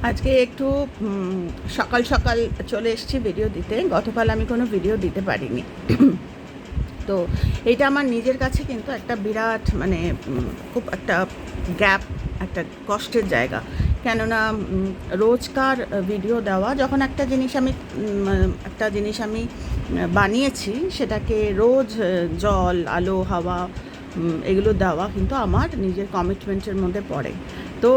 আজকে একটু সকাল সকাল চলে এসেছি ভিডিও দিতে। গতকাল আমি কোনো ভিডিও দিতে পারিনি। তো এটা আমার নিজের কাছে কিন্তু একটা বিরাট খুব একটা গ্যাপ, একটা কষ্টের জায়গা। কেননা রোজকার ভিডিও দেওয়া, যখন একটা জিনিস আমি বানিয়েছি, সেটাকে রোজ জল, আলো, হাওয়া এগুলো দেওয়া কিন্তু আমার নিজের কমিটমেন্টের মধ্যে পড়ে। তো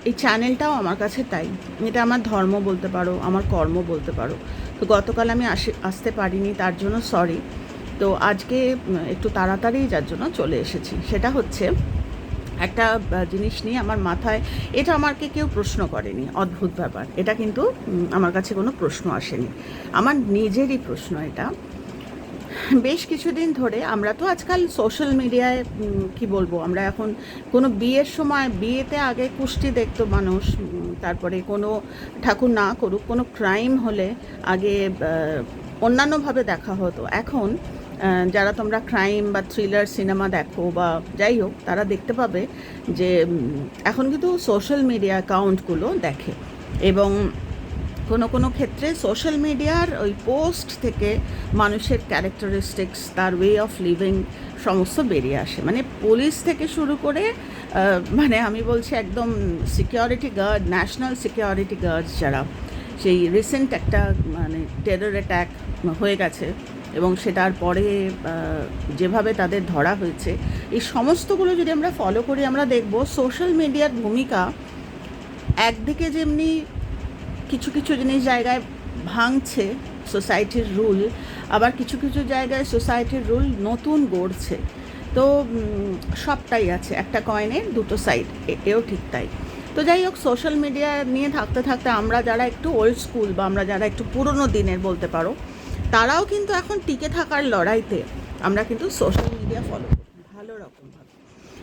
এই চ্যানেলটাও আমার কাছে তাই। এটা আমার ধর্ম বলতে পারো, আমার কর্ম বলতে পারো। তো গতকাল আমি আসতে পারিনি, তার জন্য সরি। তো আজকে একটু তাড়াতাড়ি যার জন্য চলে এসেছি। সেটা হচ্ছে একটা জিনিস নিয়ে আমার মাথায়, এটা আমাকে কেউ প্রশ্ন করেনি, অদ্ভুত ব্যাপার। এটা কিন্তু আমার কাছে কোনো প্রশ্ন আসেনি, আমার নিজেরই প্রশ্ন এটা। বেশ কিছুদিন ধরে আমরা তো আজকাল সোশ্যাল মিডিয়ায় কি বলবো, আমরা এখন কোনো বিয়ের সময়, বিয়েতে আগে কুষ্টি দেখতো মানুষ, তারপরে কোনো ঠাকুর না করুক কোনো ক্রাইম হলে আগে অন্যান্যভাবে দেখা হতো। এখন যারা তোমরা ক্রাইম বা থ্রিলার সিনেমা দেখো বা যাই হোক, তারা দেখতে পাবে যে এখন কিন্তু সোশ্যাল মিডিয়া অ্যাকাউন্টগুলো দেখে, এবং কোনো কোনো ক্ষেত্রে সোশ্যাল মিডিয়ার ওই পোস্ট থেকে মানুষের ক্যারেক্টারিস্টিক্স, তার ওয়ে অফ লিভিং সমস্ত বেরিয়ে আসে। মানে পুলিশ থেকে শুরু করে আমি বলছি একদম security guard, national security guards যারা, সেই রিসেন্ট একটা টেরর অ্যাট্যাক হয়ে গেছে এবং সেটার পরে যেভাবে তাদের ধরা হয়েছে, এই সমস্তগুলো যদি আমরা ফলো করি, আমরা দেখব সোশ্যাল মিডিয়ার ভূমিকা একদিকে যেমনি কিছু কিছু জিনিস জায়গায় ভাঙছে সোসাইটির রুল, আবার কিছু কিছু জায়গায় সোসাইটির রুল নতুন গড়ছে। তো সবটাই আছে, একটা কয়েনের দুটো সাইড, এও ঠিক তাই। তো যাই হোক, সোশ্যাল মিডিয়া নিয়ে থাকতে থাকতে আমরা যারা একটু ওল্ড স্কুল বা আমরা যারা একটু পুরনো দিনের বলতে পারো, তারাও কিন্তু এখন টিকে থাকার লড়াইতে আমরা কিন্তু সোশ্যাল মিডিয়া ফলো করি ভালো রকমভাবে।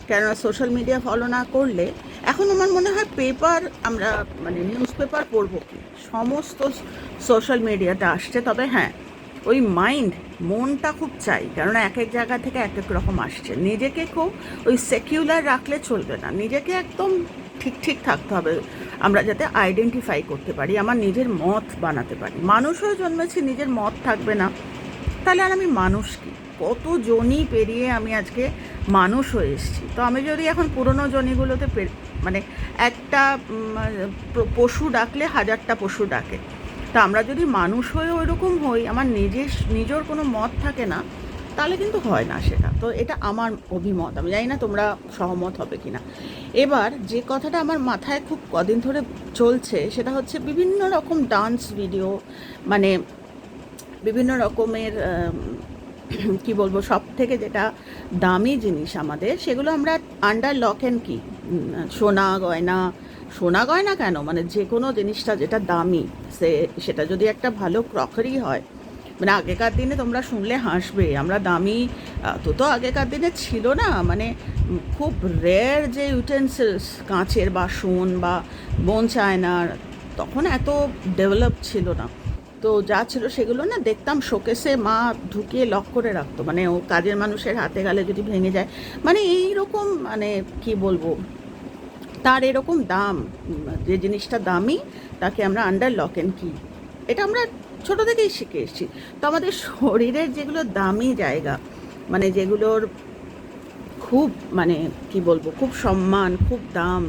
কেননা সোশ্যাল মিডিয়া ফলো না করলে এখন আমার মনে হয় পেপার, আমরা নিউজ পেপার পড়বো কি, সমস্ত সোশ্যাল মিডিয়াতে আসছে। তবে হ্যাঁ, ওই মনটা খুব চাই, কেননা এক এক জায়গা থেকে এক এক রকম আসছে। নিজেকে খুব ওই সেকুলার রাখলে চলবে না, নিজেকে একদম ঠিক ঠিক থাকতে হবে, আমরা যাতে আইডেন্টিফাই করতে পারি, আমার নিজের মত বানাতে পারি। মানুষ হয়ে জন্মেছি, নিজের মত থাকবে না তাহলে আর আমি মানুষ কি? কত জনি পেরিয়ে আমি আজকে মানুষ হয়ে এসেছি। তো আমি যদি এখন পুরনো জনিগুলোতে একটা পশু ডাকলে হাজারটা পশু ডাকে, তা আমরা যদি মানুষ হয়ে ওই রকম হই, আমার নিজের কোনো মত থাকে না, তাহলে কিন্তু হয় না সেটা। তো এটা আমার অভিমত, আমি জানি না তোমরা সহমত হবে কি না। এবার যে কথাটা আমার মাথায় খুব কদিন ধরে চলছে, সেটা হচ্ছে বিভিন্ন রকম ডান্স ভিডিও, মানে বিভিন্ন রকমের কি বলবো, সব থেকে যেটা দামি জিনিস আমাদের, সেগুলো আমরা আন্ডার লক অ্যান্ড কি, সোনা গয়না কেন, যে কোনো জিনিসটা যেটা দামি, সেটা যদি একটা ভালো ক্রকারি হয়, আগেকার দিনে তোমরা শুনলে হাসবে, আমরা দামি তো আগেকার দিনে ছিল না, খুব রেয়ার যে ইউটেন্সিলস, কাঁচের বাসন বা বোন চায়নার, তখন এত ডেভেলপ ছিল না। তো যা ছিল সেগুলো না দেখতাম শোকেসে মা ঢুকিয়ে লক করে রাখতো, ও কাজের মানুষের হাতে গেলে যদি ভেঙে যায়, এইরকম, কি বলবো, তার এরকম দাম, যে জিনিসটা দামি তাকে আমরা আন্ডার লক অ্যান্ড কি, এটা আমরা ছোটো থেকেই শিখে এসেছি। তো আমাদের শরীরের যেগুলো দামি জায়গা, যেগুলোর খুব কি বলবো, খুব সম্মান, খুব দাম,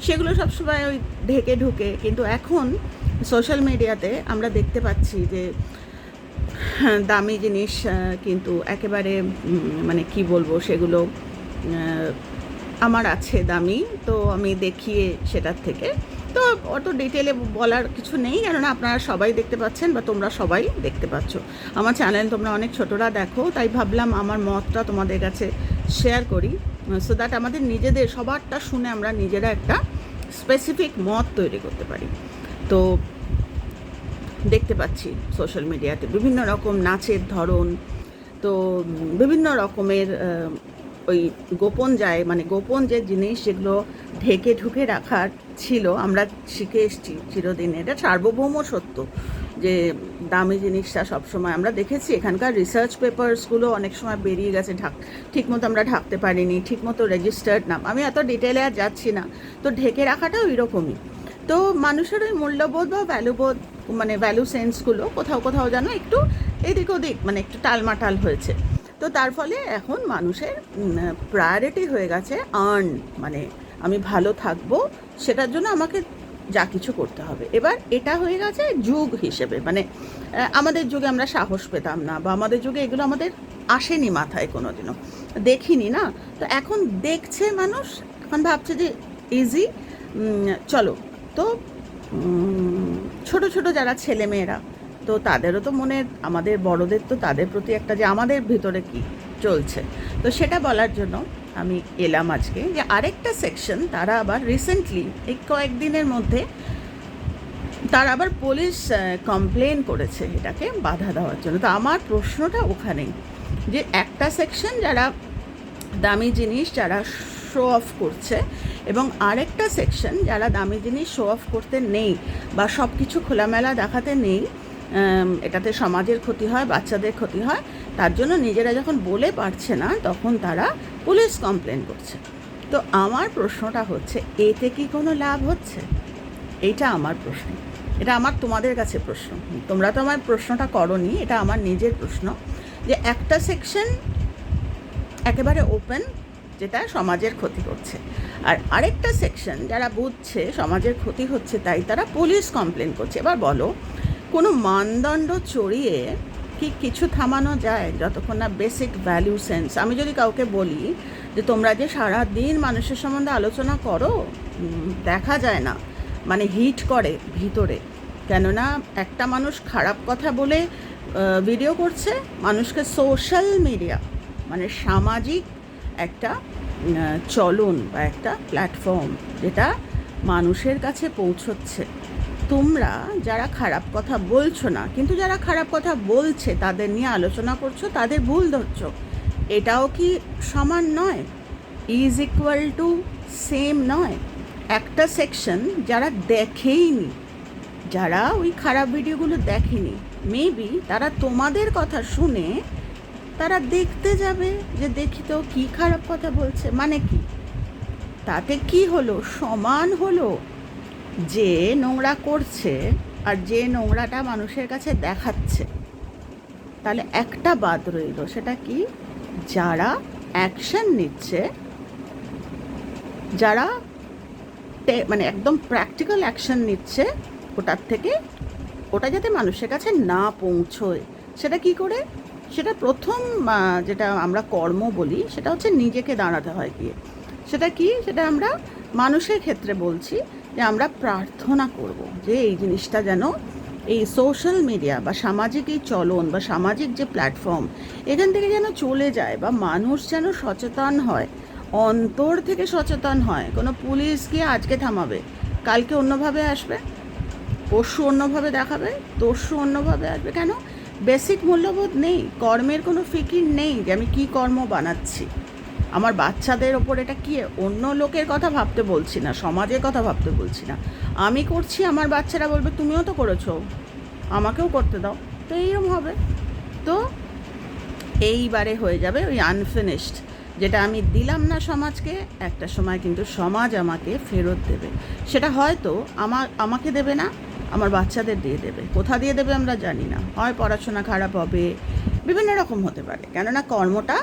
সেগুলো সবসময় ওই ঢেকে ঢুকে। কিন্তু এখন সোশ্যাল মিডিয়াতে আমরা দেখতে পাচ্ছি যে দামি জিনিস কিন্তু একেবারে কি বলবো, সেগুলো আমার আছে দামি, তো আমি দেখিয়ে সেটার থেকে, তো অত ডিটেলে বলার কিছু নেই, কেননা আপনারা সবাই দেখতে পাচ্ছেন বা তোমরা সবাই দেখতে পাচ্ছ। আমার চ্যানেল তোমরা অনেক ছোটরা দেখো, তাই ভাবলাম আমার মতটা তোমাদের কাছে শেয়ার করি, সো দ্যাট আমাদের নিজেদের সবারটা শুনে আমরা নিজেরা একটা স্পেসিফিক মত তৈরি করতে পারি। তো দেখতে পাচ্ছি সোশ্যাল মিডিয়াতে বিভিন্ন রকম নাচের ধরন, তো বিভিন্ন রকমের ওই গোপন গোপন যে জিনিস, যেগুলো ঢেকে ঢুকে রাখার ছিল, আমরা শিখে এসেছি চিরদিন, এটা সার্বভৌম সত্য যে দামি জিনিসটা সবসময় আমরা দেখেছি। এখানকার রিসার্চ পেপারসগুলো অনেক সময় বেরিয়ে গেছে, ঠিকমতো আমরা ঢাকতে পারিনি, ঠিকমতো রেজিস্টার্ড নাম, আমি এত ডিটেলে আর যাচ্ছি না। তো ঢেকে রাখাটাও এরকমই, তো মানুষের ওই মূল্যবোধ বা ভ্যালুবোধ মানে ভ্যালু সেন্সগুলো কোথাও কোথাও যেন একটু এদিক ওদিক মানে একটু টালমাটাল হয়েছে। তো তার ফলে এখন মানুষের প্রায়োরিটি হয়ে গেছে আর্ন, মানে আমি ভালো থাকবো সেটার জন্য আমাকে যা কিছু করতে হবে। এবার এটা হয়ে গেছে যুগ হিসেবে, মানে আমাদের যুগে আমরা সাহস পেতাম না, বা আমাদের যুগে এগুলো আমাদের আসেনি মাথায় কোনোদিনও, দেখিনি না। তো এখন দেখছে মানুষ, এখন ভাবছে যে ইজি, চলো। তো ছোট ছোট যারা ছেলেমেয়েরা, তো তাদেরও তো মনে, আমাদের বড়দের তো তাদের প্রতি একটা যে আমাদের ভিতরে কি চলছে, তো সেটা বলার জন্য আমি এলাম আজকে। যে আরেকটা সেকশন তারা আবার রিসেন্টলি এই কয়েকদিনের মধ্যে তারা আবার পুলিশ কমপ্লেন করেছে এটাকে বাধা দেওয়ার জন্য। তো আমার প্রশ্নটা ওখানেই, যে একটা সেকশন যারা দামি জিনিস যারা শো অফ করছে, এবং আরেকটা সেকশন যারা দামি জিনিস শো অফ করতে নেই বা সব কিছু খোলামেলা দেখাতে নেই, এটাতে সমাজের ক্ষতি হয়, বাচ্চাদের ক্ষতি হয়, তার জন্য নিজেরা যখন বলে পারছে না তখন তারা পুলিশ কমপ্লেন করছে। তো আমার প্রশ্নটা হচ্ছে, এতে কি কোনো লাভ হচ্ছে? এইটা আমার প্রশ্ন, এটা আমার তোমাদের কাছে প্রশ্ন। তোমরা তো আমার প্রশ্নটা করোনি, এটা আমার নিজের প্রশ্ন। যে একটা সেকশন একেবারে ওপেন, যেটা সমাজের ক্ষতি করছে, আর আরেকটা সেকশন যারা বুঝছে সমাজের ক্ষতি হচ্ছে তাই তারা পুলিশ কমপ্লেন করছে। এবার বলো, কোনো মানদণ্ড চড়িয়ে কি কিছু থামানো যায় যতক্ষণ না বেসিক ভ্যালু সেন্স? আমি যদি কাউকে বলি যে তোমরা যে সারা দিন মানুষের সম্বন্ধে আলোচনা করো, দেখা যায় না, মানে হিট করে ভিতরে, কেননা একটা মানুষ খারাপ কথা বলে ভিডিও করছে, মানুষকে সোশ্যাল মিডিয়া মানে সামাজিক একটা চলন বা একটা প্ল্যাটফর্ম যেটা মানুষের কাছে পৌঁছচ্ছে। তোমরা যারা খারাপ কথা বলছো না, কিন্তু যারা খারাপ কথা বলছে তাদের নিয়ে আলোচনা করছো, তাদের ভুল ধরছো, এটাও কি সমান নয়? ইজ ইকুয়াল টু সেম নয়? একটা সেকশন যারা দেখেইনি, যারা ওই খারাপ ভিডিওগুলো দেখেনি, মেবি তারা তোমাদের কথা শুনে তারা দেখতে যাবে যে দেখি তো কী খারাপ কথা বলছে, মানে কি তাতে কি হলো? সমান হলো। যে নোংরা করছে আর যে নোংরাটা মানুষের কাছে দেখাচ্ছে, তাহলে একটা বাদ রইল, সেটা কি? যারা অ্যাকশন নিচ্ছে, যারা মানে একদম প্র্যাকটিক্যাল অ্যাকশন নিচ্ছে ওটার থেকে, ওটা যাতে মানুষের কাছে না পৌঁছয়। সেটা কি করে? সেটা প্রথম যেটা আমরা কর্ম বলি, সেটা হচ্ছে নিজেকে দাঁড়াতে হয় গিয়ে। সেটা কি? সেটা আমরা মানুষের ক্ষেত্রে বলছি যে আমরা প্রার্থনা করব যে এই জিনিসটা যেন এই সোশ্যাল মিডিয়া বা সামাজিক এই চলন বা সামাজিক যে প্ল্যাটফর্ম, এখান থেকে যেন চলে যায়, বা মানুষ যেন সচেতন হয়, অন্তর থেকে সচেতন হয়। কোনো পুলিশ গিয়ে আজকে থামাবে, কালকে অন্যভাবে আসবে, পরশু অন্যভাবে দেখাবে, তরশু অন্যভাবে আসবে। কেন? বেসিক মূল্যবোধ নেই, কর্মের কোনো ফিকির নেই যে আমি কী কর্ম বানাচ্ছি। আমার বাচ্চাদের ওপর এটা কি, অন্য লোকের কথা ভাবতে বলছি না, সমাজের কথা ভাবতে বলছি না, আমি করছি, আমার বাচ্চারা বলবে তুমিও তো করেছো, আমাকেও করতে দাও। তো এইরকম হবে। তো এইবারে হয়ে যাবে ওই আনফিনিশড, যেটা আমি দিলাম না সমাজকে, একটা সময় কিন্তু সমাজ আমাকে ফেরত দেবে। সেটা হয়তো আমাকে দেবে না, আমার বাচ্চাদের দিয়ে দেবে। কোথা দিয়ে দেবে আমরা জানি না, হয় পড়াশোনা খারাপ হবে, বিভিন্ন রকম হতে পারে, কেননা কর্মটা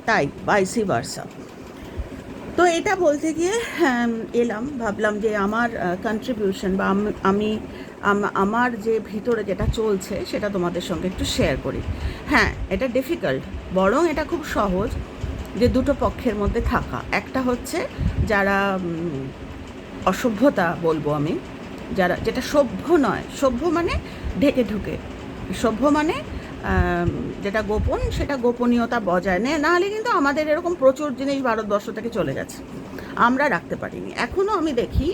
তাই, ভাইসি ভার্সা। তো এটা বলতে গিয়ে এলাম, ভাবলাম যে আমার কন্ট্রিবিউশন বা আমি আমার যে ভিতরে যেটা চলছে সেটা তোমাদের সঙ্গে একটু শেয়ার করি। হ্যাঁ, এটা ডিফিকাল্ট, বরং এটা খুব সহজ যে দুটো পক্ষের মধ্যে থাকা। একটা হচ্ছে যারা অসভ্যতা বলবো আমি, যারা, যেটা সভ্য নয়, সভ্য মানে ঢেকে ঢুকে, সভ্য মানে যেটা গোপন সেটা গোপনীয়তা বজায় নেয়, নাহলে কিন্তু আমাদের এরকম প্রচুর জিনিস ভারতবর্ষ থেকে চলে গেছে, আমরা রাখতে পারিনি। এখনও আমি দেখি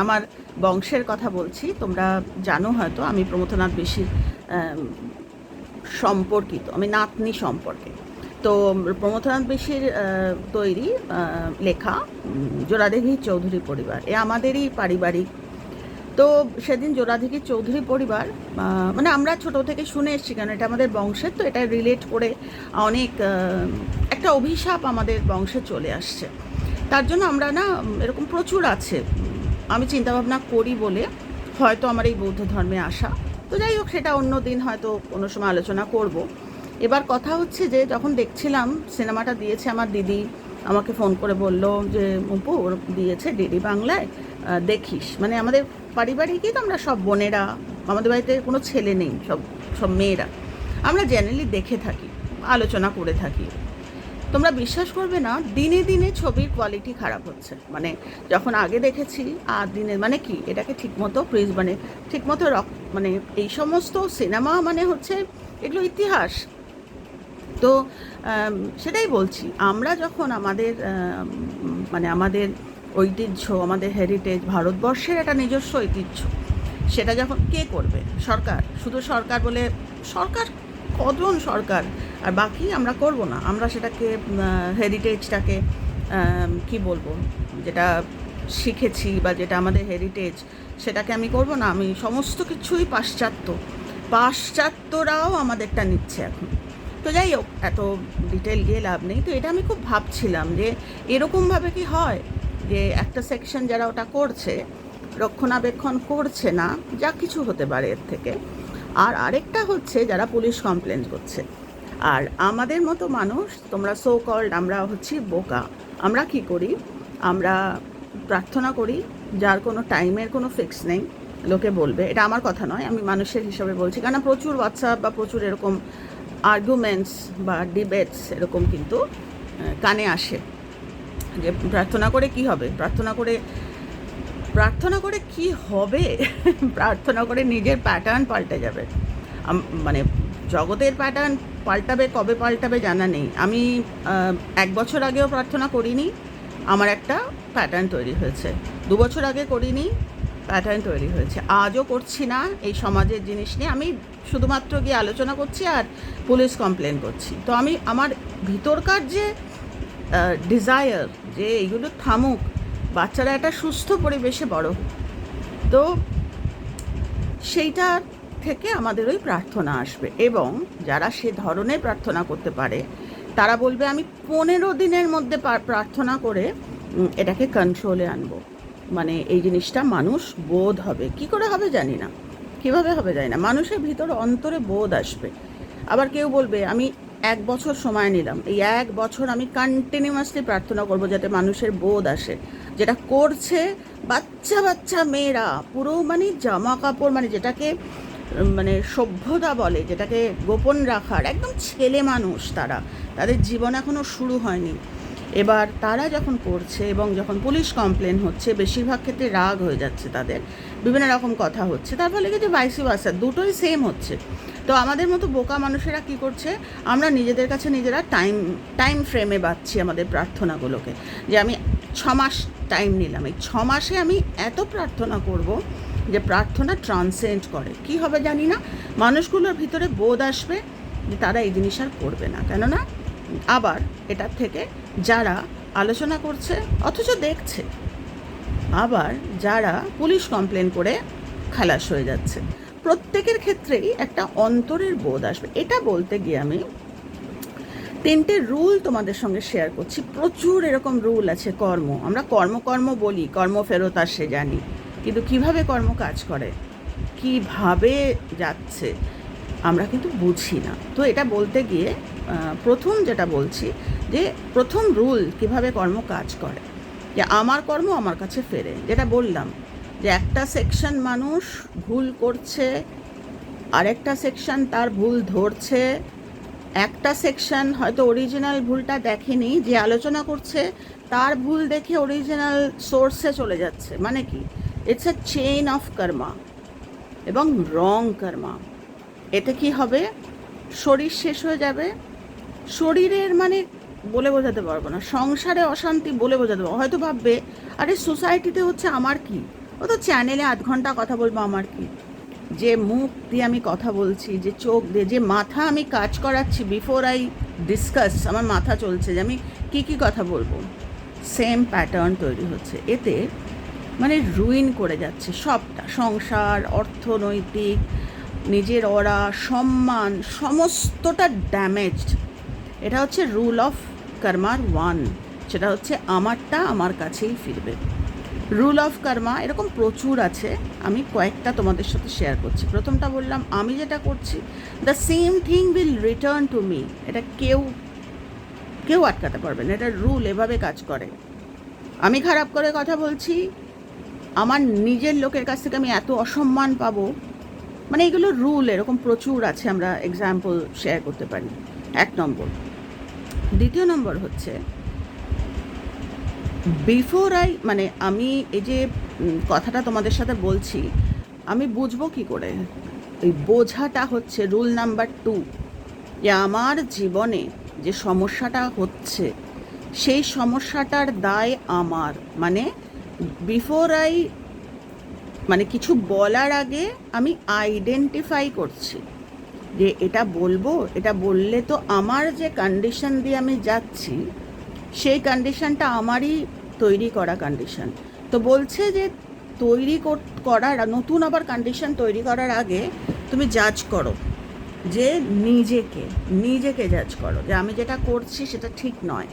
আমার বংশের কথা বলছি, তোমরা জানো হয়তো আমি প্রমথনাথ বেশির সম্পর্কিত, আমি নাতনি সম্পর্কে। তো প্রমথনাথ বেশির তৈরি লেখা জোড়াদেঘি চৌধুরী পরিবার, এ আমাদেরই পারিবারিক। তো সেদিন জোড়াদেঘি চৌধুরী পরিবার, মানে আমরা ছোটো থেকে শুনে এসেছি, কেন এটা আমাদের বংশের, তো এটা রিলেট করে অনেক একটা অভিশাপ আমাদের বংশে চলে আসছে। তার জন্য আমরা না এরকম প্রচুর আছে আমি চিন্তাভাবনা করি বলে হয়তো আমার এই বৌদ্ধ ধর্মে আসা। তো যাই হোক, সেটা অন্য দিন হয়তো কোনো সময় আলোচনা করব। এবার কথা হচ্ছে যে যখন দেখছিলাম সিনেমাটা দিয়েছে আমার দিদি, আমাকে ফোন করে বলল যে অপু ওর দিয়েছে ডিডি বাংলায়, দেখিস। মানে আমাদের পারিবারিকই তো, আমরা সব বোনেরা, আমাদের বাড়িতে কোনো ছেলে নেই, সব সব মেয়েরা, আমরা জেনারেলি দেখে থাকি, আলোচনা করে থাকি। তোমরা বিশ্বাস করবে না, দিনে দিনে ছবির কোয়ালিটি খারাপ হচ্ছে। মানে যখন আগে দেখেছি আর দিনে, মানে কি এটাকে ঠিকমতো মানে ঠিকমতো মানে এই সমস্ত সিনেমা মানে হচ্ছে এগুলো ইতিহাস। তো সেটাই বলছি, আমরা যখন আমাদের মানে আমাদের ঐতিহ্য, আমাদের হেরিটেজ, ভারতবর্ষের একটা নিজস্ব ঐতিহ্য, সেটা যখন কে করবে? সরকার। শুধু সরকার বলে, সরকার কজন সরকার, আর বাকি আমরা করব না? আমরা সেটাকে হেরিটেজটাকে কি বলবো, যেটা শিখেছি বা যেটা আমাদের হেরিটেজ, সেটাকে আমি করব না? আমি সমস্ত কিছুই পাশ্চাত্যরাও আমাদেরটা নিচ্ছে এখন। তো যাই হোক, এত ডিটেল গিয়ে লাভ নেই। তো এটা আমি খুব ভাবছিলাম যে এরকমভাবে কি হয় যে একটা সেকশন যারা ওটা করছে, রক্ষণাবেক্ষণ করছে না, যা কিছু হতে পারে এর থেকে। আর আরেকটা হচ্ছে যারা পুলিশ কমপ্লেন করছে। আর আমাদের মতো মানুষ, তোমরা সো কল্ড, আমরা হচ্ছি বোকা। আমরা কি করি? আমরা প্রার্থনা করি, যার কোনো টাইমের কোনো ফিক্স নেই। লোকে বলবে, এটা আমার কথা নয়, আমি মানুষের হিসাবে বলছি, কারণ প্রচুর হোয়াটসঅ্যাপ বা প্রচুর এরকম আর্গুমেন্টস বা ডিবেটস এরকম কিন্তু কানে আসে যে প্রার্থনা করে কি হবে, প্রার্থনা করে কি হবে প্রার্থনা করে নিজের প্যাটার্ন পাল্টে যাবে। মানে জগতের প্যাটার্ন পাল্টাবে, কবে পাল্টাবে জানা নেই। আমি 1 বছর আগেও প্রার্থনা করিনি, আমার একটা প্যাটার্ন তৈরি হয়েছে। 2 বছর আগে করিনি, প্যাটার্ন তৈরি হয়েছে। আজও করছি না এই সমাজের জিনিস নিয়ে, আমি শুধুমাত্র গিয়ে আলোচনা করছি আর পুলিশ কমপ্লেন করছি। তো আমি আমার ভিতরকার যে ডিজায়ার যে এইগুলো থামুক, বাচ্চারা একটা সুস্থ পরিবেশে বড় হোক, তো সেইটা থেকে আমাদের ওই প্রার্থনা আসবে। এবং যারা সে ধরনের প্রার্থনা করতে পারে, তারা বলবে আমি 15 দিনের মধ্যে প্রার্থনা করে এটাকে কন্ট্রোলে আনবো। মানে এই জিনিসটা মানুষ বোধ হবে। কি করে হবে জানি না, কীভাবে হবে জানি না, মানুষের ভিতরে অন্তরে বোধ আসবে। আবার কেউ বলবে আমি 1 বছর সময় নিলাম, এই 1 বছর আমি কন্টিনিউয়াসলি প্রার্থনা করব যাতে মানুষের বোধ আসে। যেটা করছে বাচ্চা বাচ্চা মেয়েরা, পুরো মানে জামা কাপড়, মানে যেটাকে মানে সভ্যতা বলে, যেটাকে গোপন রাখার একদম ছেলে মানুষ, তাদের জীবন এখনও শুরু হয়নি। এবার তারা যখন করছে এবং যখন পুলিশ কমপ্লেন হচ্ছে, বেশিরভাগ ক্ষেত্রে রাগ হয়ে যাচ্ছে তাদের, বিভিন্ন রকম কথা হচ্ছে, তার ফলে কিন্তু ভাইসি ভার্সা, দুটোই সেম হচ্ছে। তো আমাদের মতো বোকা মানুষেরা কি করছে, আমরা নিজেদের কাছে নিজেরা টাইম ফ্রেমে বাঁধছি আমাদের প্রার্থনাগুলোকে, যে আমি 6 মাস টাইম নিলাম, এই 6 মাসে আমি এত প্রার্থনা করব যে প্রার্থনা ট্রান্সেন্ড করে। কি হবে জানি না, মানুষগুলোর ভিতরে বোধ আসবে যে তারা এই জিনিস আর করবে না। কেননা আবার এটার থেকে যারা আলোচনা করছে অথচ দেখছে, আবার যারা পুলিশ কমপ্লেন করে খালাস হয়ে যাচ্ছে, প্রত্যেকের ক্ষেত্রেই একটা অন্তরের বোধ আসবে। এটা বলতে গিয়ে আমি 3টে রুল তোমাদের সঙ্গে শেয়ার করছি। প্রচুর এরকম রুল আছে। আমরা কর্ম বলি, কর্ম ফেরত আসে জানি, কিন্তু কিভাবে কর্ম কাজ করে, কিভাবে যাচ্ছে, আমরা কিন্তু বুঝি না। তো এটা বলতে গিয়ে প্রথম যেটা বলছি, যে প্রথম রুল কিভাবে কর্ম কাজ করে, যে আমার কর্ম আমার কাছে ফেরে। যেটা বললাম যে একটা সেকশন মানুষ ভুল করছে, আরেকটা সেকশন তার ভুল ধরছে, একটা সেকশন হয়তো অরিজিনাল ভুলটা দেখেনি, যে আলোচনা করছে তার ভুল দেখে অরিজিনাল সোর্সে চলে যাচ্ছে। মানে কি, ইটস এ চেইন অফ কর্মা এবং রং কর্মা। এতে কি হবে, শরীর শেষ হয়ে যাবে। শরীরের মানে বলে বোঝাতে পারবো না, সংসারে অশান্তি বলে বোঝাতে পারবো। হয়তো ভাববে আরে সোসাইটিতে হচ্ছে, আমার কি, ও তো চ্যানেলে 8 ঘন্টা কথা বলবো, আমার কি, যে মুখ দিয়ে আমি কথা বলছি, যে চোখ দিয়ে, যে মাথা আমি কাজ করাচ্ছি, বিফোর আই ডিসকাস আমার মাথা চলছে যে আমি কী কথা বলবো, সেম প্যাটার্ন তৈরি হচ্ছে। এতে মানে রুইন করে যাচ্ছে সবটা, সংসার, অর্থনৈতিক, নিজের অরা, সম্মান, সমস্তটা ড্যামেজড। এটা হচ্ছে রুল অফ কর্মার 1, সেটা হচ্ছে আমারটা আমার কাছেই ফিরবে। রুল অফ কর্মা এরকম প্রচুর আছে, আমি কয়েকটা তোমাদের সাথে শেয়ার করছি। প্রথমটা বললাম, আমি যেটা করছি the same thing will return to me. এটা কেউ কেউ আটকাতে পারবে না, এটা রুল, এভাবে কাজ করে। আমি খারাপ করে কথা বলছি, আমার নিজের লোকের কাছ থেকে আমি এত অসম্মান পাবো, মানে এগুলো রুল এরকম প্রচুর আছে, আমরা এক্সাম্পল শেয়ার করতে পারি। 1 নম্বর। দ্বিতীয় নম্বর হচ্ছে, বিফোর মানে আমি এই যে কথাটা তোমাদের সাথে বলছি, আমি বুঝবো কি করে? এই বোঝাটা হচ্ছে রুল নাম্বার 2, যে আমার জীবনে যে সমস্যাটা হচ্ছে সেই সমস্যাটার দায় আমার। মানে বিফোর মানে কিছু বলার আগে আমি আইডেন্টিফাই করছি যে এটা বলবো, এটা বললে তো আমার যে কন্ডিশন দিয়ে আমি যাচ্ছি সেই কন্ডিশনটা আমারই তৈরি করা কন্ডিশন। তো বলছে যে তৈরি করার নতুন আবার কন্ডিশন তৈরি করার আগে তুমি জাজ করো, যে নিজেকে জাজ করো যে আমি যেটা করছি সেটা ঠিক নয়।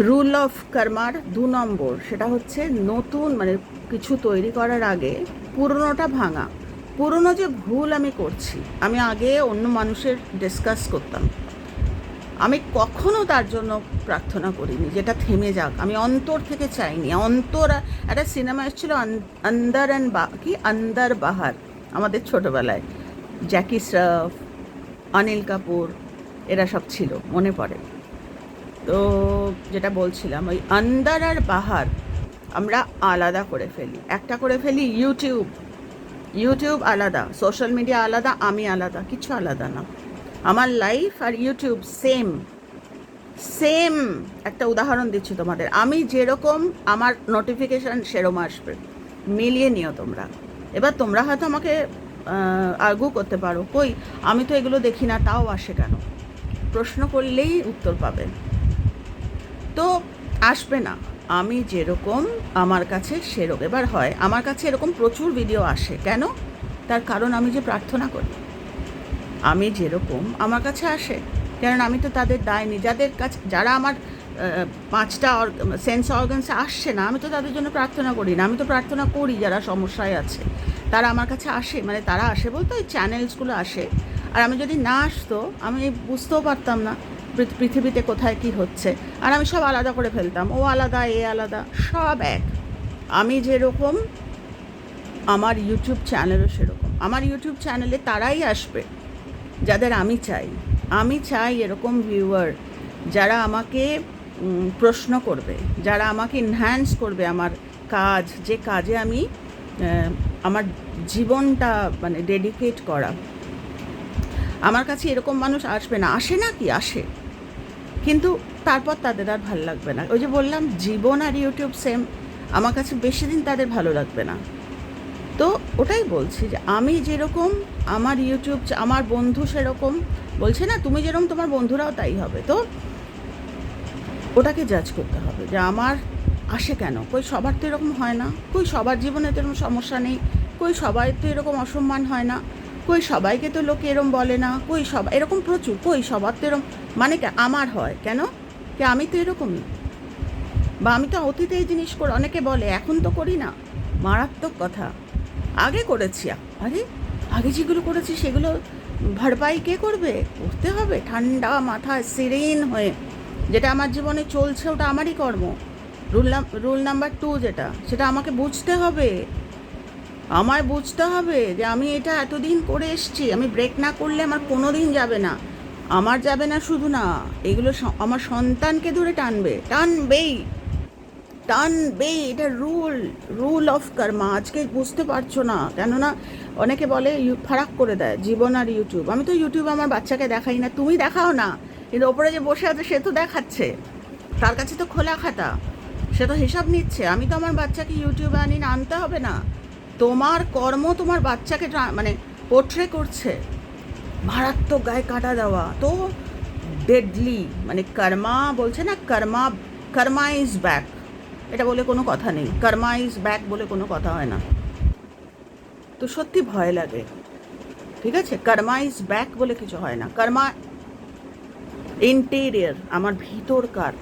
রুল অফ কর্মার 2 নম্বর, সেটা হচ্ছে নতুন মানে কিছু তৈরি করার আগে পুরনোটা ভাঙা। পুরনো যে ভুল আমি করছি, আমি আগে অন্য মানুষের ডিসকাস করতাম, আমি কখনো তার জন্য প্রার্থনা করিনি যেটা থেমে যাক, আমি অন্তর থেকে চাইনি। একটা সিনেমা এসেছিল আন্দার অ্যান্ড আন্দার বাহার, আমাদের ছোটোবেলায় জ্যাকি শ্রফ, অনিল কাপুর এরা সব ছিল, মনে পড়ে। তো যেটা বলছিলাম, ওই আন্দার আর বাহার আমরা আলাদা করে ফেলি। একটা করে ফেলি ইউটিউব আলাদা, সোশ্যাল মিডিয়া আলাদা, আমি আলাদা, কিছু আলাদা না। আমার লাইফ আর ইউটিউব সেম। একটা উদাহরণ দিচ্ছি তোমাদের, আমি যেরকম আমার নোটিফিকেশান সেরকম আসবে, মিলিয়ে নিও তোমরা। এবার তোমরা হয়তো আমাকে আর্গু করতে পারো, কই আমি তো এগুলো দেখি না, তাও আসে কেন? প্রশ্ন করলেই উত্তর পাবে। তো আসবে না, আমি যেরকম আমার কাছে সেরকম। এবার হয় আমার কাছে এরকম প্রচুর ভিডিও আসে কেন? তার কারণ আমি যে প্রার্থনা করি, আমি যেরকম আমার কাছে আসে, কারণ আমি তো তাদের দায়নি। যাদের কাছে, যারা আমার 5টা সেন্স অর্গানসে আসছে না, আমি তো তাদের জন্য প্রার্থনা করি না। আমি তো প্রার্থনা করি যারা সমস্যায় আছে, তারা আমার কাছে আসে। মানে তারা আসে বলতে ওই চ্যানেলসগুলো আসে। আর আমি যদি না আসতো আমি বুঝতেও পারতাম না পৃথিবীতে কোথায় কি হচ্ছে। আর আমি সব আলাদা করে ফেলতাম, ও আলাদা এ আলাদা, সব এক। আমি যেরকম আমার ইউটিউব চ্যানেলও সেরকম। আমার ইউটিউব চ্যানেলে তারাই আসবে যাদের আমি চাই এরকম ভিউয়ার, যারা আমাকে প্রশ্ন করবে, যারা আমাকে এনহ্যান্স করবে আমার কাজ, যে কাজে আমি আমার জীবনটা মানে ডেডিকেট করা। আমার কাছে এরকম মানুষ আসবে না, আসে না কি আসে, কিন্তু তারপর তাদের আর ভালো লাগবে না। ওই যে বললাম, জীবন আর ইউটিউব সেম, আমার কাছে বেশি দিন তাদের ভালো লাগবে না। তো ওটাই বলছি যে আমি যেরকম, আমার ইউটিউব, আমার বন্ধু সেরকম। বলছে না তুমি যেরকম তোমার বন্ধুরাও তাই হবে। তো ওটাকে জাজ করতে হবে যে আমার আসে কেন। কই সবার তো এরকম হয় না, কই সবার জীবনে তো এরকম সমস্যা নেই, কই সবাই তো এরকম অসম্মান হয় না, কই সবাইকে তো লোকে এরম বলে না, কই সবাই এরকম প্রচুর, কই সবার তো এরম, মানে আমার হয় কেন? কি আমি তো এরকমই, বা আমি তো অতীতে এই জিনিস করে, অনেকে বলে এখন তো করি না। মারাত্মক কথা, আগে করেছি। আরে আগে যেগুলো করেছি সেগুলো ভরপাই কে করবে? করতে হবে ঠান্ডা মাথায় সিরিন হয়ে। যেটা আমার জীবনে চলছে ওটা আমারই কর্ম। রুল নাম্বার 2 যেটা, সেটা আমাকে বুঝতে হবে। আমায় বুঝতে হবে যে আমি এটা এতদিন করে এসছি, আমি ব্রেক না করলে আমার কোনো দিন যাবে না। আমার যাবে না শুধু না, এগুলো আমার সন্তানকে ধরে টানবেই। এটা রুল অফ কর্মা। আজকে বুঝতে পারছো না, কেননা অনেকে বলে ফারাক করে দেয় জীবন আর ইউটিউব। আমি তো ইউটিউব আমার বাচ্চাকে দেখাই না, তুমি দেখাও না, কিন্তু ওপরে যে বসে আছে সে তো দেখাচ্ছে, তার কাছে তো খোলা খাতা, সে তো হিসাব নিচ্ছে। আমি তো আমার বাচ্চাকে ইউটিউবে আনতে হবে না। তোমার কর্ম তোমার বাচ্চাকে মানে পোট্রে করছে, মারাত্মক গায়ে কাটা দেওয়া, তো ডেডলি। মানে কর্মা বলছে না, কর্মা ইজ ব্যাক, এটা বলে কোনো কথা নেই। কর্মা ইজ ব্যাক বলে কোনো কথা হয় না। তো সত্যি ভয় লাগে, ঠিক আছে? কর্মা ইজ ব্যাক বলে কিছু হয় না। কর্মা ইন্টেরিয়র, আমার ভিতরকার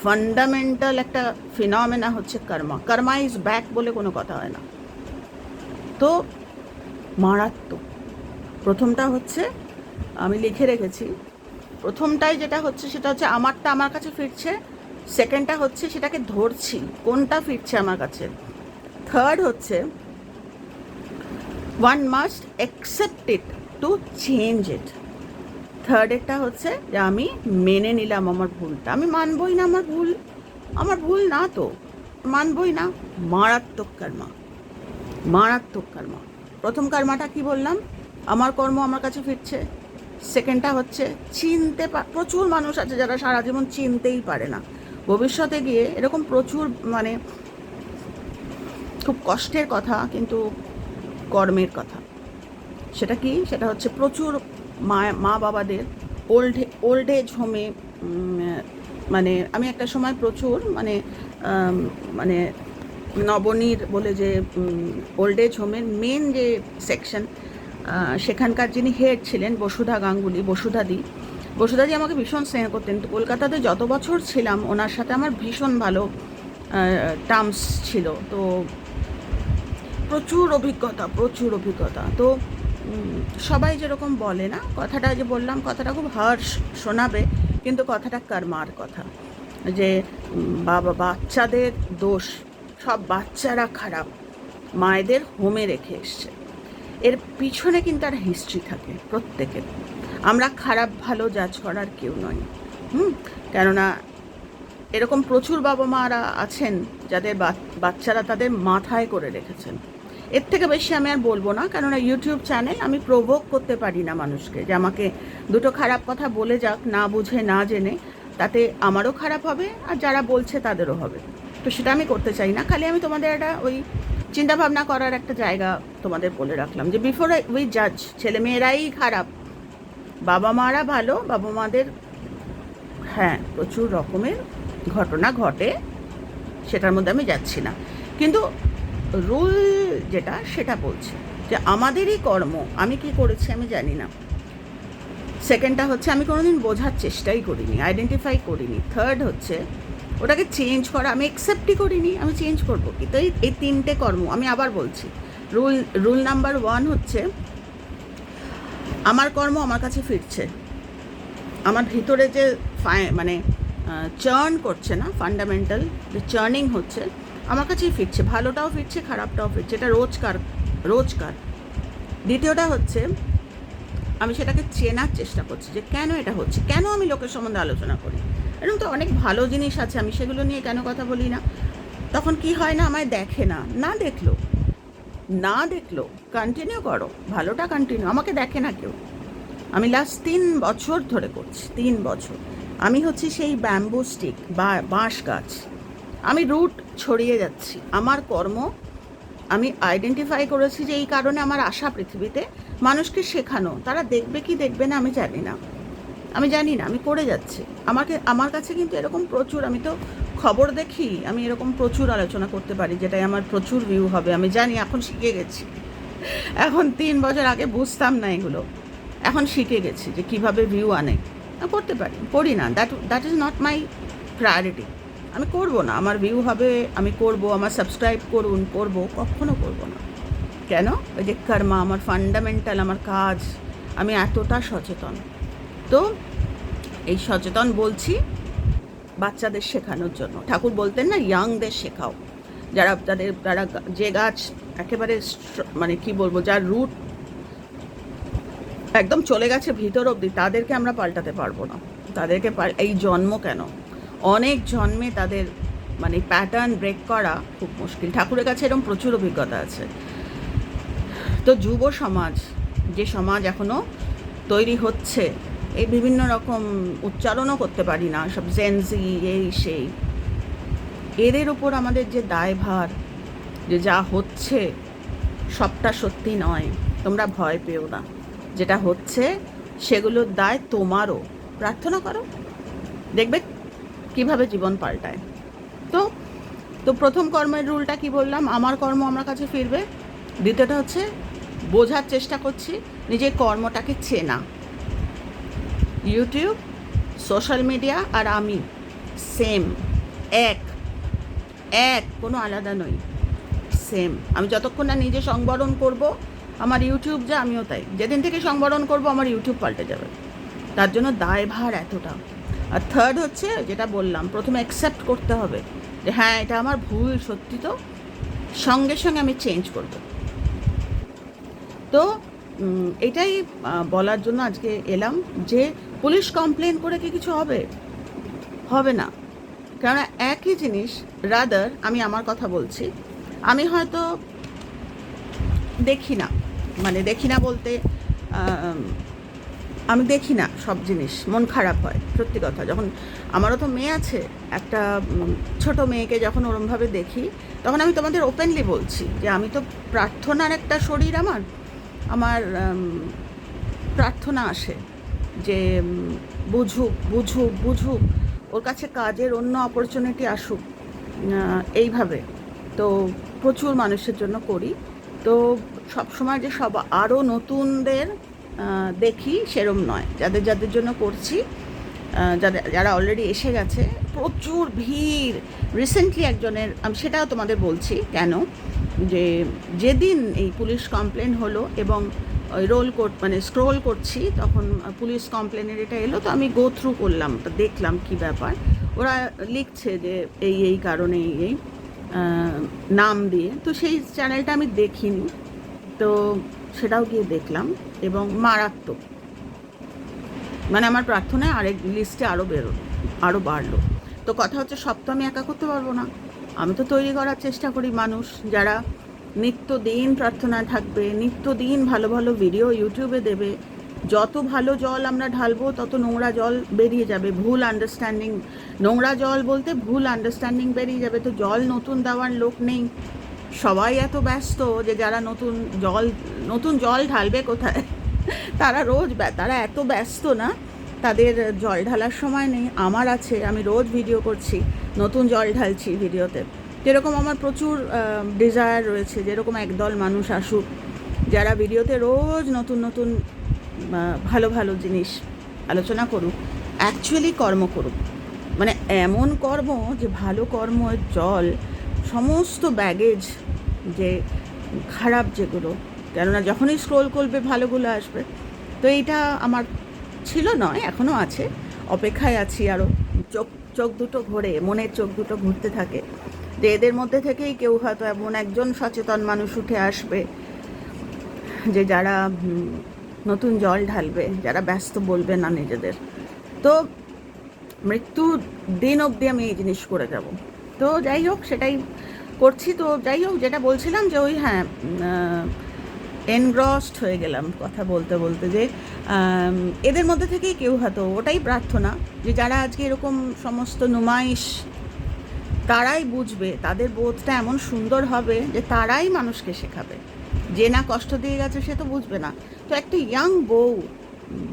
ফান্ডামেন্টাল একটা ফিনমেনা হচ্ছে কর্মা। কর্মা ইজ ব্যাক বলে কোনো কথা হয় না। তো মারাত্মক। প্রথমটা হচ্ছে, আমি লিখে রেখেছি, প্রথমটাই যেটা হচ্ছে সেটা হচ্ছে আমারটা আমার কাছে ফিরছে, সেকেন্ডটা হচ্ছে সেটাকে ধরছি কোনটা ফিরছে আমার কাছে, থার্ড হচ্ছে one must accept it to change it, third একটা হচ্ছে যে আমি মেনে নিলাম আমার ভুলটা, আমি মানবই না আমার ভুল না, তো মানবই না। মারাত্মক কর্মা, মারাত্মক কর্মা। প্রথম কর্মাটা কি বললাম, আমার কর্ম আমার কাছে ফিরছে। সেকেন্ডটা হচ্ছে প্রচুর মানুষ আছে যারা সারা জীবন চিনতেই পারে না, ভবিষ্যতে গিয়ে এরকম প্রচুর, মানে খুব কষ্টের কথা কিন্তু কর্মের কথা। সেটা কি, সেটা হচ্ছে প্রচুর মা বাবাদের ওল্ড এজ হোমে, মানে আমি একটা সময় প্রচুর মানে নবনীর বলে যে ওল্ড এজ হোমের মেন যে সেকশন, সেখানকার যিনি হেড ছিলেন বসুধা গাঙ্গুলি, বসুধাজি আমাকে ভীষণ স্নেহ করতেন। তো কলকাতাতে যত বছর ছিলাম ওনার সাথে আমার ভীষণ ভালো টার্মস ছিল। তো প্রচুর অভিজ্ঞতা। তো সবাই যেরকম বলে না, কথাটা যে বললাম কথাটা খুব হার্শ শোনাবে, কিন্তু কথাটা কর্মার কথা, যে বাচ্চাদের দোষ, সব বাচ্চারা খারাপ, মায়েদের হোমে রেখে এসছে, এর পিছনে কিন্তু একটা হিস্ট্রি থাকে প্রত্যেকের। আমরা খারাপ ভালো জাজ করার কেউ নই, কেননা এরকম প্রচুর বাবা মারা আছেন যাদের বাচ্চারা তাদের মাথায় করে রেখেছেন। এর থেকে বেশি আমি আর বলবো না, কেননা ইউটিউব চ্যানেল, আমি প্রভোগ করতে পারি না মানুষকে যে আমাকে দুটো খারাপ কথা বলে যাক, না বুঝে না জেনে, তাতে আমারও খারাপ হবে আর যারা বলছে তাদেরও হবে। তো সেটা আমি করতে চাই না। খালি আমি তোমাদের একটা ওই চিন্তাভাবনা করার একটা জায়গা তোমাদের বলে রাখলাম, যে বিফোর উই জাজ, ছেলে মেয়েরাই খারাপ, বাবা মারা ভালো, বাবা মাদের হ্যাঁ প্রচুর রকমের ঘটনা ঘটে, সেটার মধ্যে আমি যাচ্ছি না, কিন্তু রুল যেটা সেটা বলছে যে আমাদেরই কর্ম, আমি কি করেছি আমি জানি না। সেকেন্ডটা হচ্ছে আমি কোনোদিন বোঝার চেষ্টাই করিনি, আইডেন্টিফাই করিনি। থার্ড হচ্ছে ওটাকে চেঞ্জ করা, আমি অ্যাকসেপ্টই করিনি, আমি চেঞ্জ করবো কি। তো এই তিনটে কর্ম আমি আবার বলছি। রুল নাম্বার 1 হচ্ছে আমার কর্ম আমার কাছে ফিরছে, আমার ভিতরে যে মানে চার্ন করছে না, ফান্ডামেন্টাল যে চার্নিং হচ্ছে আমার কাছেই ফিরছে, ভালোটাও ফিরছে খারাপটাও ফিরছে, এটা রোজকার। দ্বিতীয়টা হচ্ছে আমি সেটাকে চেনার চেষ্টা করছি যে কেন এটা হচ্ছে, কেন আমি লোকের সম্বন্ধে আলোচনা করি, এরকম তো অনেক ভালো জিনিস আছে, আমি সেগুলো নিয়ে কেন কথা বলি না। তখন কি হয় না, আমায় দেখে না দেখলো কন্টিনিউ করো, ভালোটা কন্টিনিউ, আমাকে দেখে না কেউ। আমি লাস্ট 3 বছর ধরে করছি, 3 বছর আমি হচ্ছি সেই ব্যাম্বু স্টিক বা বাঁশ গাছ, আমি রুট ছড়িয়ে যাচ্ছি। আমার কর্ম আমি আইডেন্টিফাই করেছি যে এই কারণে আমার আশা পৃথিবীতে মানুষকে শেখানো, তারা দেখবে কি দেখবে না আমি জানি না, আমি করে যাচ্ছি। আমার কাছে কিন্তু এরকম প্রচুর, আমি তো খবর দেখি, আমি এরকম প্রচুর আলোচনা করতে পারি যেটাই আমার প্রচুর ভিউ হবে, আমি জানি, এখন শিখে গেছি। এখন 3 বছর আগে বুঝতাম না এগুলো, এখন শিখে গেছি যে কিভাবে ভিউ আনে, করতে পারি, করি না, that is not my priority. আমি করবো না, আমার ভিউ হবে আমি করব, আমার সাবস্ক্রাইব করবো, কখনো করবো না। কেন, ওই যে কর্মা আমার ফান্ডামেন্টাল, আমার কাজ, আমি এতটা সচেতন। তো এই সচেতন বলছি বাচ্চাদের শেখানোর জন্য। ঠাকুর বলতেন না, ইয়াংদের শেখাও, যারা যে গাছ একেবারে মানে কি বলবো, যার রুট একদম চলে গেছে ভিতর অবধি, তাদেরকে আমরা পাল্টাতে পারবো না। তাদেরকে এই জন্ম কেন, অনেক জন্মে তাদের মানে প্যাটার্ন ব্রেক করা খুব মুশকিল। ঠাকুরের কাছে এরকম প্রচুর অভিজ্ঞতা আছে। তো যুব সমাজ, যে সমাজ এখনও তৈরি হচ্ছে, এই বিভিন্ন রকম উচ্চারণও করতে পারি না, সব জেনজি এই সেই, এদের ওপর আমাদের যে দায়ভার, যে যা হচ্ছে সবটা সত্যি নয়, তোমরা ভয় পেও না, যেটা হচ্ছে সেগুলোর দায় তোমারও। প্রার্থনা করো, দেখবে কিভাবে জীবন পাল্টায়। তো প্রথম কর্মের রুলটা কি বললাম, আমার কর্ম আমার কাছে ফিরবে। দ্বিতীয়টা হচ্ছে বোঝার চেষ্টা করছি নিজের কর্মটাকে চেনা। ইউটিউব, সোশ্যাল মিডিয়া আর আমি সেম, এক এক, কোনো আলাদা নই, সেম। আমি যতক্ষণ না নিজে সংবরণ করব, আমার ইউটিউব যা আমিও তাই। যেদিন থেকে সংবরণ করব আমার ইউটিউব পাল্টে যাবে, তার জন্য দায়ভার এতটা। আর থার্ড হচ্ছে যেটা বললাম, প্রথমে অ্যাকসেপ্ট করতে হবে যে হ্যাঁ এটা আমার ভুল, সত্যি তো, সঙ্গে সঙ্গে আমি চেঞ্জ করব। তো এটাই বলার জন্য আজকে এলাম যে পুলিশ কমপ্লেন করে কি কিছু হবে? হবে না। কেননা একই জিনিস, রাদার আমি আমার কথা বলছি, আমি হয়তো দেখি না, মানে দেখি না বলতে আমি দেখি না সব জিনিস, মন খারাপ হয় সত্যি কথা। যখন আমারও তো মেয়ে আছে, একটা ছোট মেয়েকে যখন ওরমভাবে দেখি, তখন আমি তোমাদের ওপেনলি বলছি যে আমি তো প্রার্থনার একটা শরীর, আমার প্রার্থনা আসে যে বুঝুক বুঝুক বুঝুক, ওর কাছে কাজের অন্য অপরচুনিটি আসুক, এইভাবে। তো প্রচুর মানুষের জন্য করি। তো সবসময় যে সব আরও নতুনদের দেখি সেরম নয়, যাদের যাদের জন্য করছি, যারা অলরেডি এসে গেছে, প্রচুর ভিড়। রিসেন্টলি একজনের, আমি সেটাও তোমাদের বলছি কেন, যে যেদিন এই পুলিশ কমপ্লেন হলো এবং ওই মানে স্ক্রোল করছি, তখন পুলিশ কমপ্লেনের এটা এলো, তো আমি গো থ্রু করলাম, তো দেখলাম কি ব্যাপার। ওরা লিখছে যে এই কারণে এই নাম দিয়ে, তো সেই চ্যানেলটা আমি দেখিনি, তো সেটাও গিয়ে দেখলাম এবং মারাত্মক। মানে আমার প্রার্থনায় আরেক লিস্টে আরও বাড়লো। তো কথা হচ্ছে সব তো আমি একা করতে পারবো না, আমি তো তৈরি করার চেষ্টা করি মানুষ যারা নিত্যদিন প্রার্থনায় থাকবে, নিত্যদিন ভালো ভালো ভিডিও ইউটিউবে দেবে। যত ভালো জল আমরা ঢালবো তত নোংরা জল বেরিয়ে যাবে, ভুল আন্ডারস্ট্যান্ডিং, নোংরা জল বলতে ভুল আন্ডারস্ট্যান্ডিং বেরিয়ে যাবে। তো জল নতুন দেওয়ার লোক নেই, সবাই এত ব্যস্ত যে যারা নতুন জল ঢালবে কোথায়, তারা এত ব্যস্ত না, তাদের জল ঢালার সময় নেই। আমার আছে, আমি রোজ ভিডিও করছি, নতুন জল ঢালছি ভিডিওতে। যেরকম আমার প্রচুর ডিজায়ার রয়েছে, যেরকম একদল মানুষ আসুক যারা ভিডিওতে রোজ নতুন নতুন ভালো ভালো জিনিস আলোচনা করুক, অ্যাকচুয়ালি কর্ম করুক, মানে এমন কর্ম যে ভালো কর্মের জল সমস্ত ব্যাগেজ যে খারাপ যেগুলো, কেননা যখনই স্ক্রোল করবে ভালোগুলো আসবে। তো এইটা আমার ছিল নয়, এখনও আছে, অপেক্ষায় আছি আরও। চোখ দুটো ঘোরে, মনের চোখ দুটো ঘুরতে থাকে যে এদের মধ্যে থেকেই কেউ হয়তো এমন একজন সচেতন মানুষ উঠে আসবে যে যারা নতুন জল ঢালবে, যারা ব্যস্ত বলবে না নিজেদের। তো মৃত্যুর দিন অবধি আমি এই জিনিস করে যাব। তো যাই হোক, সেটাই করছি। তো যাই হোক, যেটা বলছিলাম যে ওই হ্যাঁ, এনগ্রসড হয়ে গেলাম কথা বলতে বলতে, যে এদের মধ্যে থেকেই কেউ হয়তো, ওটাই প্রার্থনা যে যারা আজকে এরকম সমস্ত নুমাইশ, তারাই বুঝবে, তাদের বোধটা এমন সুন্দর হবে যে তারাই মানুষকে শেখাবে। যে না কষ্ট দিয়ে গেছে সে তো বুঝবে না। তো একটা ইয়াং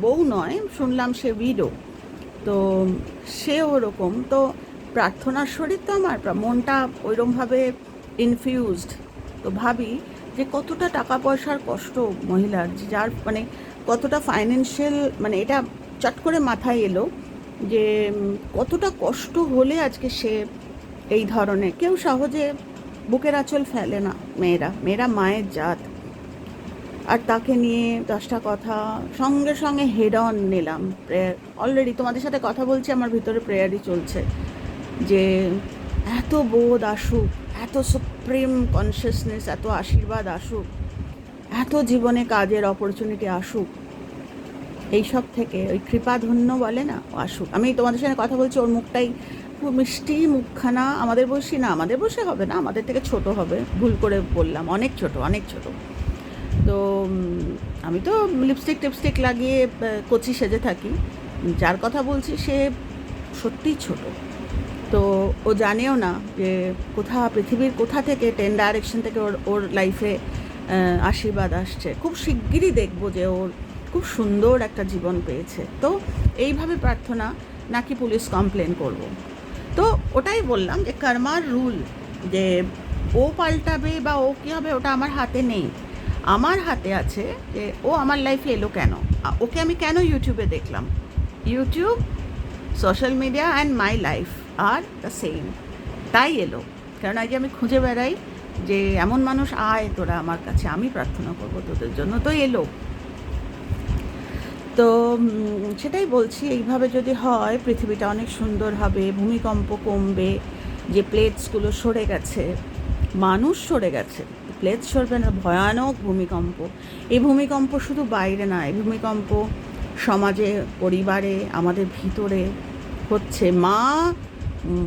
বউ নয়, শুনলাম সে উইডো, তো সে ওরকম। তো প্রার্থনার শরীর তো আমার, মনটা ওইরকমভাবে ইনফিউজড। তো ভাবি যে কতটা টাকা পয়সার কষ্ট মহিলার, যার মানে কতটা ফাইন্যান্সিয়াল, মানে এটা চট করে মাথায় এলো যে কতটা কষ্ট হলে আজকে সে এই ধরনের। কেউ সহজে বুকের আঁচল ফেলে না, মেয়েরা মায়ের জাত। আর তাকে নিয়ে 10টা কথা সঙ্গে সঙ্গে হেড অন নিলাম। প্রেয়ার, অলরেডি তোমাদের সাথে কথা বলছি, আমার ভিতরে প্রেয়ারই চলছে যে এত বোধ আসুক, এত সুপ্রিম কনসিয়াসনেস, এত আশীর্বাদ আসুক, এত জীবনে কাজের অপরচুনিটি আসুক, এইসব থেকে ওই কৃপাধন্য বলে না, আসুক। আমি তোমাদের সঙ্গে কথা বলছি, ওর মুখটাই খুব মিষ্টি মুখখানা। আমাদের বয়সী না, আমাদের বয়সে হবে না, আমাদের থেকে ছোট হবে, ভুল করে বললাম, অনেক ছোট। তো আমি তো লিপস্টিক লাগিয়ে কচি সেজে থাকি, যার কথা বলছি সে সত্যিই ছোট। তো ও জানেও না যে পৃথিবীর কোথা থেকে 10 ডাইরেকশন থেকে ওর লাইফে আশীর্বাদ আসছে। খুব শিগগিরই দেখবো যে ওর খুব সুন্দর একটা জীবন পেয়েছে। তো এইভাবে প্রার্থনা, নাকি পুলিশ কমপ্লেন করব। তো ওটাই বললাম যে কর্মার রুল, যে ও পাল্টাবে বা ও কী হবে ওটা আমার হাতে নেই। আমার হাতে আছে যে ও আমার লাইফে এলো কেন, ওকে আমি কেন ইউটিউবে দেখলাম। YouTube, social media and my life are the same. তাই এলো। কারণ আজ আমি খুঁজে বেড়াই যে এমন মানুষ আয় তোরা আমার কাছে, আমি প্রার্থনা করবো তোদের জন্য, তো এলো। তো সেটাই বলছি, এইভাবে যদি হয় পৃথিবীটা অনেক সুন্দর হবে, ভূমিকম্প কমবে, যে প্লেটসগুলো সরে গেছে, মানুষ সরে গেছে, প্লেটস সরবে না। ভয়ানক ভূমিকম্প, এই ভূমিকম্প শুধু বাইরে না, এই ভূমিকম্প সমাজে, পরিবারে, আমাদের ভিতরে হচ্ছে। মা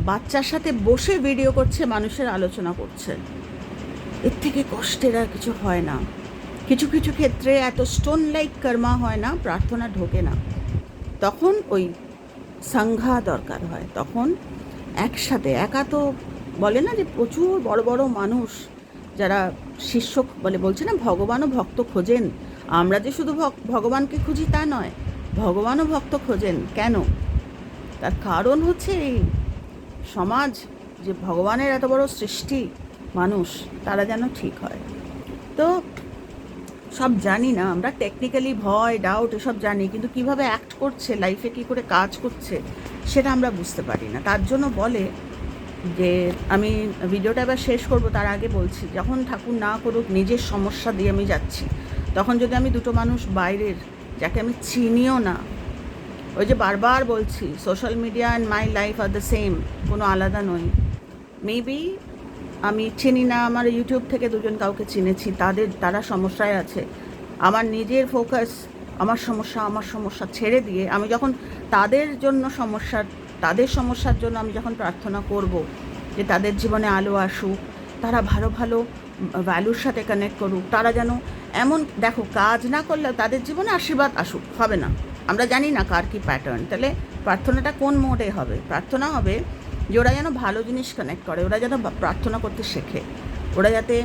বাচ্চার সাথে বসে ভিডিও করছে, মানুষের আলোচনা করছে, এর থেকে কষ্টের আর কিছু হয় না। কিছু কিছু ক্ষেত্রে এত স্টোন লাইক কর্মা হয় না, প্রার্থনা ঢোকে না, তখন ওই সংঘা দরকার হয়, তখন একসাথে। একা তো বলে না যে প্রচুর বড় বড় মানুষ যারা শিষ্য বলছে না, ভগবানও ভক্ত খোঁজেন। আমরা যে শুধু ভগবানকে খুঁজি তা নয়, ভগবানও ভক্ত খোঁজেন। কেন? তার কারণ হচ্ছে এই সমাজ, যে ভগবানের এত বড় সৃষ্টি মানুষ, তারা যেন ঠিক হয়। তো সব জানি না আমরা, টেকনিক্যালি ভয়, ডাউট এসব জানি, কিন্তু কিভাবে অ্যাক্ট করছে লাইফে, কী করে কাজ করছে, সেটা আমরা বুঝতে পারি না। তার জন্য বলে যে, আমি ভিডিওটা এবার শেষ করব, তার আগে বলছি, যখন ঠাকুর না করুক নিজের সমস্যা দিয়ে আমি যাচ্ছি, তখন যদি আমি দুটো মানুষ বাইরের, যাকে আমি চিনিও না, ওই যে বারবার বলছি, social media and my life are the same, কোনো আলাদা নই। মেবি আমি চিনি না, আমার ইউটিউব থেকে দুজন কাউকে চিনেছি, তারা সমস্যায় আছে। আমার নিজের ফোকাস আমার সমস্যা ছেড়ে দিয়ে আমি যখন তাদের সমস্যার জন্য আমি যখন প্রার্থনা করব যে তাদের জীবনে আলো আসুক, তারা ভালো ভালো ভ্যালুর সাথে কানেক্ট করুক, তারা যেন এমন, দেখো, কাজ না করলেও তাদের জীবনে আশীর্বাদ আসুক, হবে না, আমরা জানি না কার কী প্যাটার্ন। তাহলে প্রার্থনাটা কোন মোডে হবে? প্রার্থনা হবে যে ওরা যেন ভালো জিনিস কানেক্ট করে, ওরা যেন প্রার্থনা করতে শেখে, ওরা যাতে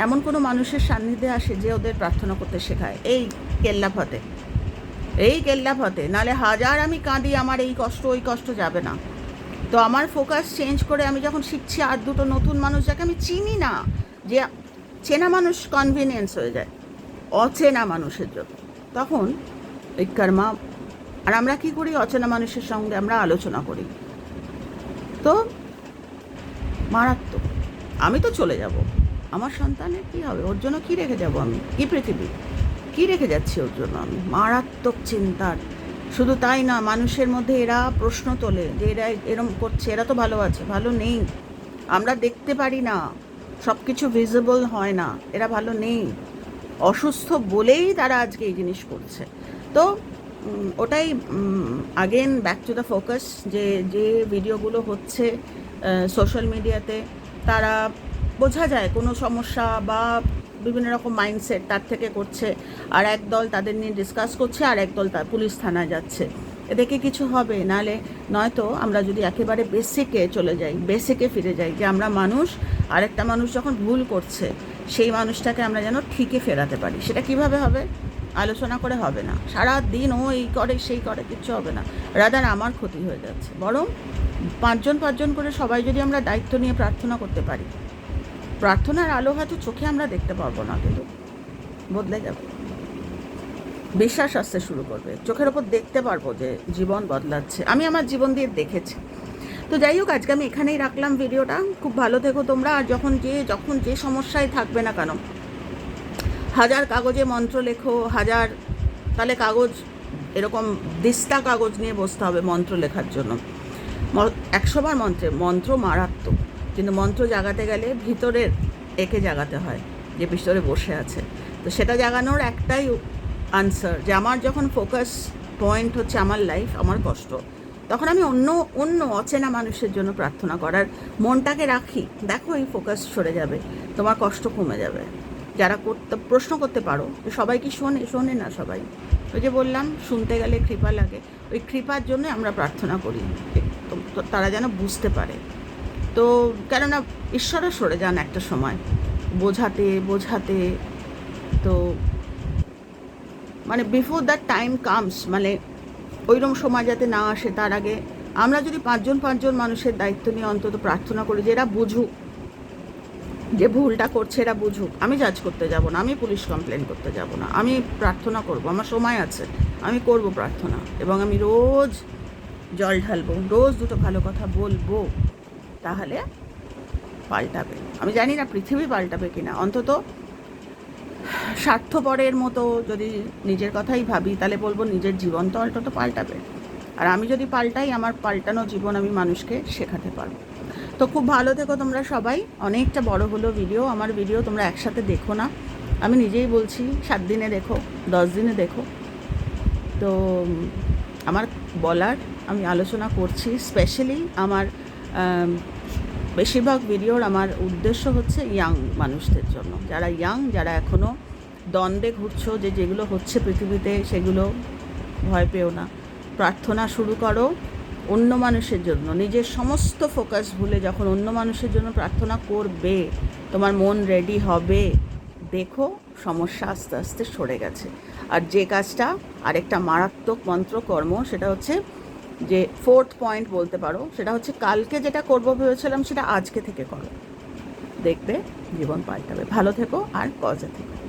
এমন কোনো মানুষের সান্নিধ্যে আসে যে ওদের প্রার্থনা করতে শেখায়। এই কেল্লাফতে নালে হাজার আমি কাঁদি, আমার এই কষ্ট ওই কষ্ট যাবে না। তো আমার ফোকাস চেঞ্জ করে আমি যখন শিখছি, আর দুটো নতুন মানুষ যাকে আমি চিনি না, যে চেনা মানুষ কনভিনিয়েন্স হয়ে যায় অচেনা মানুষের জন্য, তখন এই কর্মা। আর আমরা কী করি? অচেনা মানুষের সঙ্গে আমরা আলোচনা করি, তো মারাত্মক। আমি তো চলে যাব, আমার সন্তানের কী হবে? ওর জন্য কী রেখে যাব আমি? কী পৃথিবী কী রেখে যাচ্ছি ওর জন্য আমি? মারাত্মক চিন্তার। শুধু তাই না, মানুষের মধ্যে এরা প্রশ্ন তোলে যে এরা এরম করছে, এরা তো ভালো আছে, ভালো নেই। আমরা দেখতে পারি না, সব কিছু ভিজিবল হয় না, এরা ভালো নেই, অসুস্থ বলেই তারা আজকে এই জিনিস করছে। তো ওটাই again back to the focus, যে ভিডিওগুলো হচ্ছে সোশ্যাল মিডিয়াতে, তারা বোঝা যায় কোনো সমস্যা বা বিভিন্ন রকম মাইন্ডসেট তার থেকে করছে, আর একদল তাদের নিয়ে ডিসকাস করছে, আর একদল তার পুলিশ থানায় যাচ্ছে। এদিকে কিছু হবে, নয়তো আমরা যদি একেবারে বেসিকে চলে যাই, বেসিকে ফিরে যাই, যে আমরা মানুষ, আরেকটা মানুষ যখন ভুল করছে সেই মানুষটাকে আমরা যেন ঠিকই ফেরাতে পারি। সেটা কিভাবে হবে? আলোচনা করে হবে না, সারা দিন ও এই করে সেই করে, কিচ্ছু হবে না, রাদার আমার ক্ষতি হয়ে যাচ্ছে। বরং পাঁচজন করে সবাই যদি আমরা দায়িত্ব নিয়ে প্রার্থনা করতে পারি, প্রার্থনার আলো হয়তো চোখে আমরা দেখতে পারবো না, কিন্তু বদলে যাবে, বিশ্বাস আসতে শুরু করবে, চোখের ওপর দেখতে পারবো যে জীবন বদলাচ্ছে। আমি আমার জীবন দিয়ে দেখেছি। তো যাই হোক, আজকে আমি এখানেই রাখলাম ভিডিওটা। খুব ভালো থেকো তোমরা। আর যখন যে সমস্যায় থাকবে না কেন, হাজার কাগজে মন্ত্র লেখো, তাহলে কাগজ, এরকম দিস্তা কাগজ নিয়ে বসতে হবে মন্ত্র লেখার জন্য। 100 বার মন্ত্র মারাত্মক, কিন্তু মন্ত্র জাগাতে গেলে ভিতরের একে জাগাতে হয়, যে ভিতরে বসে আছে। তো সেটা জাগানোর একটাই আনসার, যে আমার যখন ফোকাস পয়েন্ট হচ্ছে আমার লাইফ, আমার কষ্ট, তখন আমি অন্য অচেনা মানুষের জন্য প্রার্থনা করার মনটাকে রাখি। দেখো, এই ফোকাস সরে যাবে, তোমার কষ্ট কমে যাবে। যারা প্রশ্ন করতে পারো, সবাই কি শোনে না সবাই। ওই যে বললাম, শুনতে গেলে কৃপা লাগে, ওই কৃপার জন্য আমরা প্রার্থনা করি, তারা যেন বুঝতে পারে। তো কেননা ঈশ্বরও সরে যান একটা সময়, বোঝাতে। তো মানে বিফোর দ্যাট টাইম কামস, মানে ওইরকম সময় যাতে না আসে, তার আগে আমরা যদি পাঁচজন মানুষের দায়িত্ব নিয়ে অন্তত প্রার্থনা করি, যে এরা বুঝুক, যে ভুলটা করছে এরা বুঝুক। আমি জাজ করতে যাব না, আমি পুলিশ কমপ্লেন করতে যাব না, আমি প্রার্থনা করব, আমার সময় আছে, আমি করব প্রার্থনা, এবং আমি রোজ জল ঢালবো, রোজ দুটো ভালো কথা বলবো, তাহলে পাল্টাবে। আমি জানি না পৃথিবী পাল্টাবে কিনা, অন্তত স্বার্থপরের মতো যদি নিজের কথাই ভাবি তাহলে বলবো নিজের জীবন তো অন্তত পাল্টাবে। আর আমি যদি পাল্টাই, আমার পাল্টানো জীবন আমি মানুষকে শেখাতে পারবো। তো খুব ভালো থেকো তোমরা সবাই। অনেকটা বড় হলো ভিডিও, আমার ভিডিও তোমরা একসাথে দেখো না, আমি নিজেই বলছি 7 দিনে দেখো, 10 দিনে দেখো। তো আমার বলার, আমি আলোচনা করছি স্পেশালি আমার বেশিরভাগ ভিডিওর আমার উদ্দেশ্য হচ্ছে ইয়াং মানুষদের জন্য, যারা ইয়াং, যারা এখনও দ্বন্দ্বে ঘুরছো যে যেগুলো হচ্ছে পৃথিবীতে সেগুলো ভয় পেও না, প্রার্থনা শুরু করো অন্য মানুষের জন্য। নিজের সমস্ত ফোকাস ভুলে যখন অন্য মানুষের জন্য প্রার্থনা করবে, তোমার মন রেডি হবে, দেখো সমস্যা আস্তে আস্তে সরে গেছে। আর যে কাজটা আরেকটা মারাত্মক মন্ত্রকর্ম, সেটা হচ্ছে যে 4th পয়েন্ট বলতে পারো, সেটা হচ্ছে কালকে যেটা করবো ভেবেছিলাম সেটা আজকে থেকে করো, দেখবে জীবন পাল্টাবে। ভালো থেকো আর পজিটিভ থেকো।